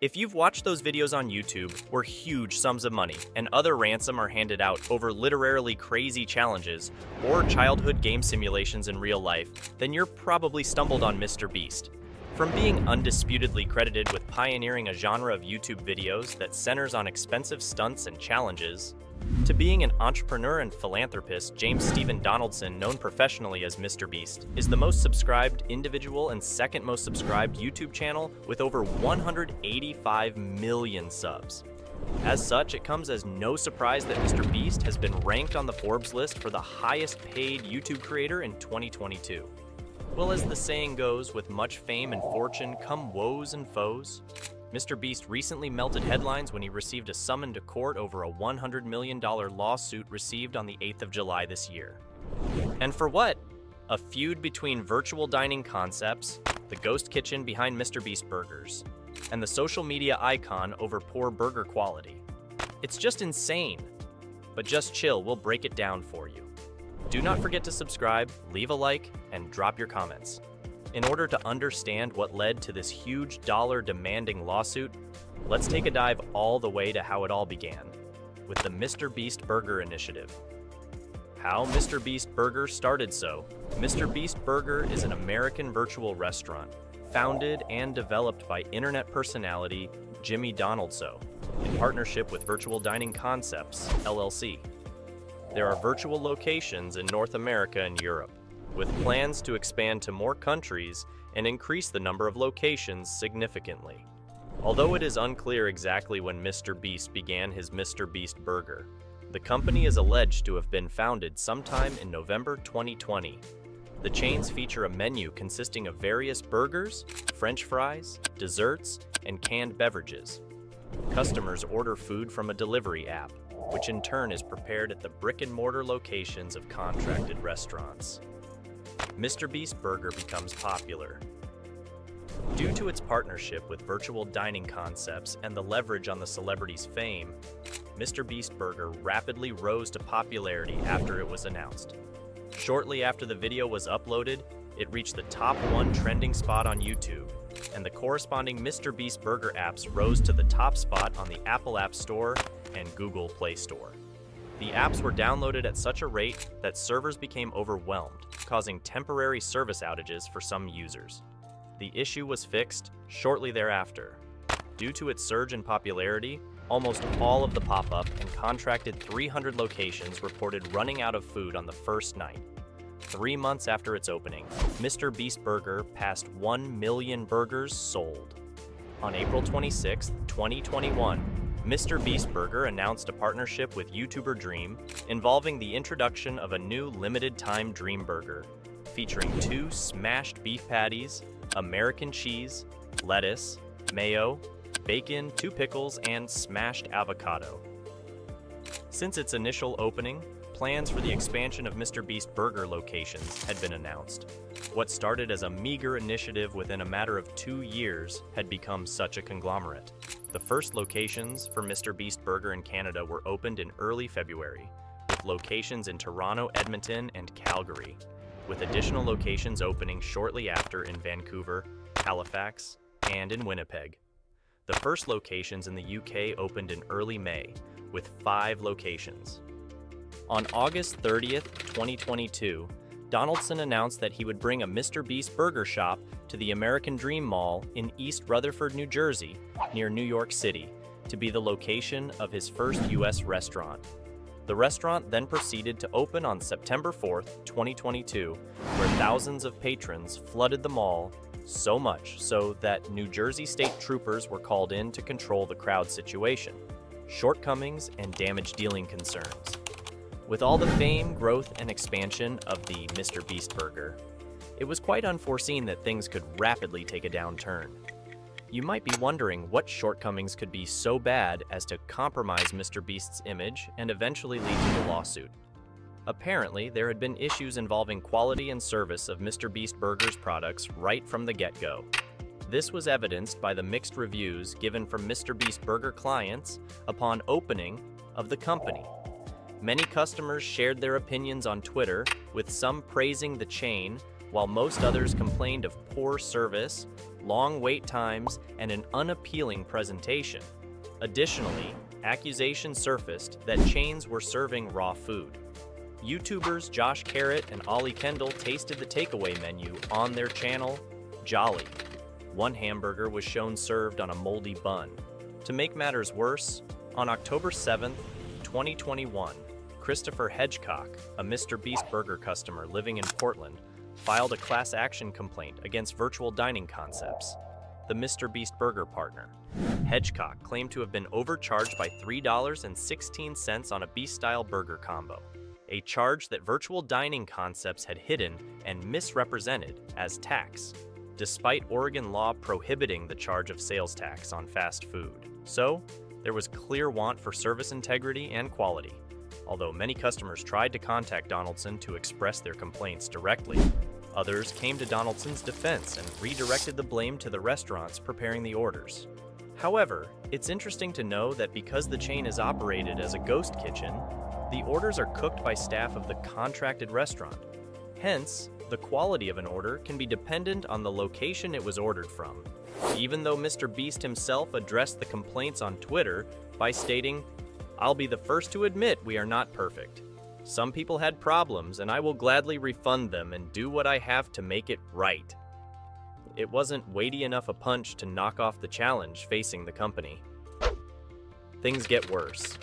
If you've watched those videos on YouTube where huge sums of money and other ransom are handed out over literally crazy challenges or childhood game simulations in real life, then you're probably stumbled on MrBeast. From being undisputedly credited with pioneering a genre of YouTube videos that centers on expensive stunts and challenges, to being an entrepreneur and philanthropist, James Stephen Donaldson, known professionally as MrBeast, is the most subscribed individual and second most subscribed YouTube channel with over 185 million subs. As such, it comes as no surprise that MrBeast has been ranked on the Forbes list for the highest paid YouTube creator in 2022. Well, as the saying goes, with much fame and fortune come woes and foes. MrBeast recently melted headlines when he received a summon to court over a $100 million lawsuit received on the 8th of July this year. And for what? A feud between Virtual Dining Concepts, the ghost kitchen behind MrBeast Burgers, and the social media icon over poor burger quality. It's just insane. But just chill, we'll break it down for you. Do not forget to subscribe, leave a like, and drop your comments. In order to understand what led to this huge dollar-demanding lawsuit, let's take a dive all the way to how it all began, with the MrBeast Burger Initiative. How MrBeast Burger started so. MrBeast Burger is an American virtual restaurant, founded and developed by internet personality Jimmy Donaldson, in partnership with Virtual Dining Concepts, LLC. There are virtual locations in North America and Europe, with plans to expand to more countries and increase the number of locations significantly. Although it is unclear exactly when MrBeast began his MrBeast Burger, the company is alleged to have been founded sometime in November 2020. The chains feature a menu consisting of various burgers, French fries, desserts, and canned beverages. Customers order food from a delivery app, which in turn is prepared at the brick-and-mortar locations of contracted restaurants. MrBeast Burger becomes popular. Due to its partnership with Virtual Dining Concepts and the leverage on the celebrity's fame, MrBeast Burger rapidly rose to popularity after it was announced. Shortly after the video was uploaded, it reached the top 1 trending spot on YouTube, and the corresponding MrBeast Burger apps rose to the top spot on the Apple App Store and Google Play Store. The apps were downloaded at such a rate that servers became overwhelmed, causing temporary service outages for some users. The issue was fixed shortly thereafter. Due to its surge in popularity, almost all of the pop-up and contracted 300 locations reported running out of food on the first night. 3 months after its opening, MrBeast Burger passed 1 million burgers sold. On April 26, 2021, MrBeast Burger announced a partnership with YouTuber Dream involving the introduction of a new limited-time Dream Burger, featuring 2 smashed beef patties, American cheese, lettuce, mayo, bacon, 2 pickles, and smashed avocado. Since its initial opening, plans for the expansion of MrBeast Burger locations had been announced. What started as a meager initiative within a matter of 2 years had become such a conglomerate. The first locations for MrBeast Burger in Canada were opened in early February, with locations in Toronto, Edmonton, and Calgary, with additional locations opening shortly after in Vancouver, Halifax, and in Winnipeg. The first locations in the UK opened in early May, with 5 locations. On August 30th, 2022, Donaldson announced that he would bring a MrBeast Burger shop to the American Dream Mall in East Rutherford, New Jersey, near New York City, to be the location of his first U.S. restaurant. The restaurant then proceeded to open on September 4th, 2022, where thousands of patrons flooded the mall, so much so that New Jersey state troopers were called in to control the crowd situation, shortcomings, and damage dealing concerns. With all the fame, growth, and expansion of the MrBeast Burger, it was quite unforeseen that things could rapidly take a downturn. You might be wondering what shortcomings could be so bad as to compromise MrBeast's image and eventually lead to the lawsuit. Apparently, there had been issues involving quality and service of MrBeast Burger's products right from the get-go. This was evidenced by the mixed reviews given from MrBeast Burger clients upon opening of the company. Many customers shared their opinions on Twitter, with some praising the chain, while most others complained of poor service long wait times, and an unappealing presentation. Additionally, accusations surfaced that chains were serving raw food. YouTubers Josh Carrot and Ollie Kendall tasted the takeaway menu on their channel, Jolly. One hamburger was shown served on a moldy bun. To make matters worse, on October 7, 2021, Christopher Hedgecock, a MrBeast burger customer living in Portland, filed a class action complaint against Virtual Dining Concepts, the MrBeast burger partner. Hedgecock claimed to have been overcharged by $3.16 on a Beast-style burger combo, a charge that Virtual Dining Concepts had hidden and misrepresented as tax, despite Oregon law prohibiting the charge of sales tax on fast food. So, there was clear want for service integrity and quality. Although many customers tried to contact Donaldson to express their complaints directly, others came to Donaldson's defense and redirected the blame to the restaurants preparing the orders. However, it's interesting to know that because the chain is operated as a ghost kitchen, the orders are cooked by staff of the contracted restaurant. Hence, the quality of an order can be dependent on the location it was ordered from, even though MrBeast himself addressed the complaints on Twitter by stating, "I'll be the first to admit we are not perfect. Some people had problems, and I will gladly refund them and do what I have to make it right." It wasn't weighty enough a punch to knock off the challenge facing the company. Things get worse.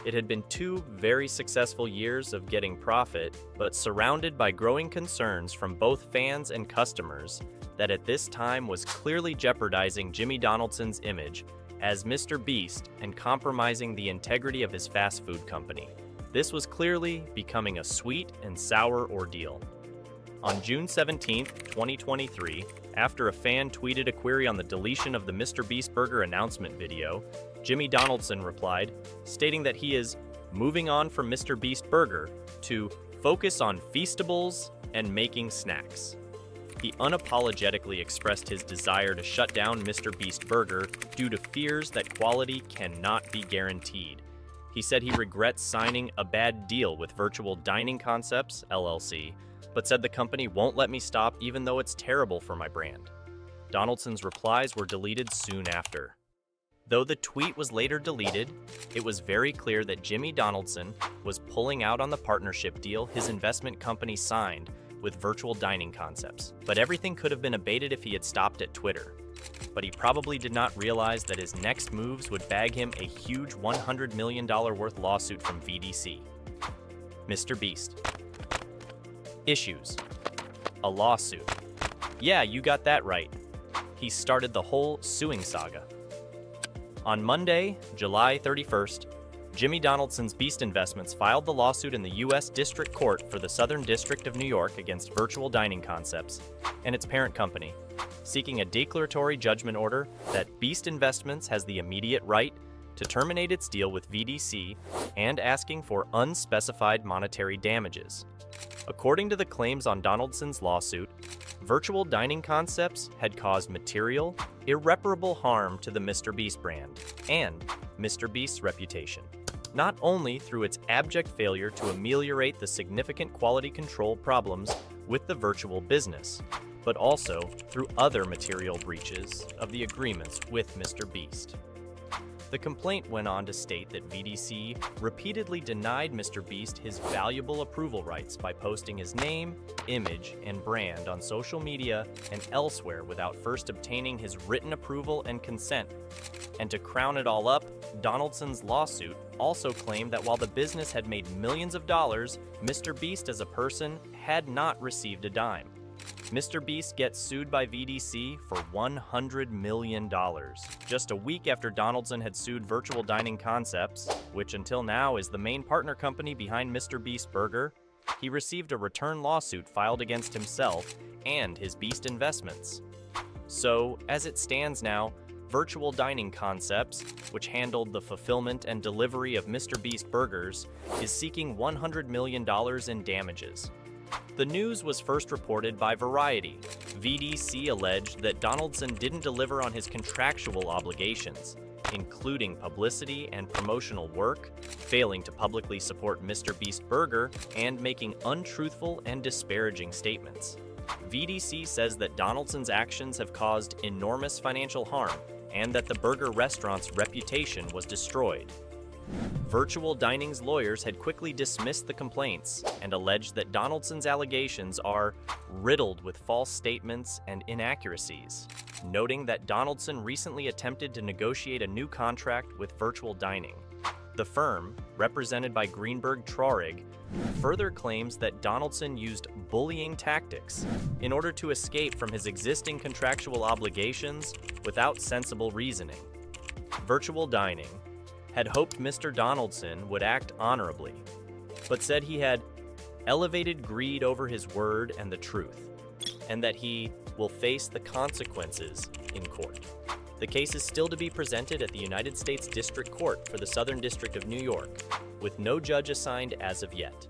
It had been 2 very successful years of getting profit, but surrounded by growing concerns from both fans and customers that at this time was clearly jeopardizing Jimmy Donaldson's image as MrBeast and compromising the integrity of his fast food company. This was clearly becoming a sweet and sour ordeal. On June 17, 2023, after a fan tweeted a query on the deletion of the MrBeast burger announcement video, Jimmy Donaldson replied, stating that he is moving on from MrBeast burger to focus on Feastables and making snacks. He unapologetically expressed his desire to shut down MrBeast burger due to fears that quality cannot be guaranteed. He said he regrets signing a bad deal with Virtual Dining Concepts, LLC, but said the company won't let me stop even though it's terrible for my brand. Donaldson's replies were deleted soon after. Though the tweet was later deleted, it was very clear that Jimmy Donaldson was pulling out on the partnership deal his investment company signed with Virtual Dining Concepts. But everything could have been abated if he had stopped at Twitter. But he probably did not realize that his next moves would bag him a huge $100 million worth lawsuit from VDC. MrBeast. Issues. A lawsuit. Yeah, you got that right. He started the whole suing saga. On Monday, July 31st, Jimmy Donaldson's Beast Investments filed the lawsuit in the U.S. District Court for the Southern District of New York against Virtual Dining Concepts and its parent company, seeking a declaratory judgment order that Beast Investments has the immediate right to terminate its deal with VDC and asking for unspecified monetary damages. According to the claims on Donaldson's lawsuit, Virtual Dining Concepts had caused material, irreparable harm to the MrBeast brand and MrBeast's reputation, not only through its abject failure to ameliorate the significant quality control problems with the virtual business, but also through other material breaches of the agreements with MrBeast. The complaint went on to state that VDC repeatedly denied MrBeast his valuable approval rights by posting his name, image, and brand on social media and elsewhere without first obtaining his written approval and consent. And to crown it all up, Donaldson's lawsuit also claimed that while the business had made millions of dollars, MrBeast as a person had not received a dime. MrBeast gets sued by VDC for $100 million. Just a week after Donaldson had sued Virtual Dining Concepts, which until now is the main partner company behind MrBeast Burger, he received a return lawsuit filed against himself and his Beast Investments. So, as it stands now, Virtual Dining Concepts, which handled the fulfillment and delivery of MrBeast burgers, is seeking $100 million in damages. The news was first reported by Variety. VDC alleged that Donaldson didn't deliver on his contractual obligations, including publicity and promotional work, failing to publicly support MrBeast Burger, and making untruthful and disparaging statements. VDC says that Donaldson's actions have caused enormous financial harm and that the burger restaurant's reputation was destroyed. Virtual Dining's lawyers had quickly dismissed the complaints and alleged that Donaldson's allegations are riddled with false statements and inaccuracies, noting that Donaldson recently attempted to negotiate a new contract with Virtual Dining. The firm, represented by Greenberg Traurig, further claims that Donaldson used bullying tactics in order to escape from his existing contractual obligations without sensible reasoning. Virtual Dining had hoped Mr. Donaldson would act honorably, but said he had elevated greed over his word and the truth, and that he will face the consequences in court. The case is still to be presented at the United States District Court for the Southern District of New York, with no judge assigned as of yet.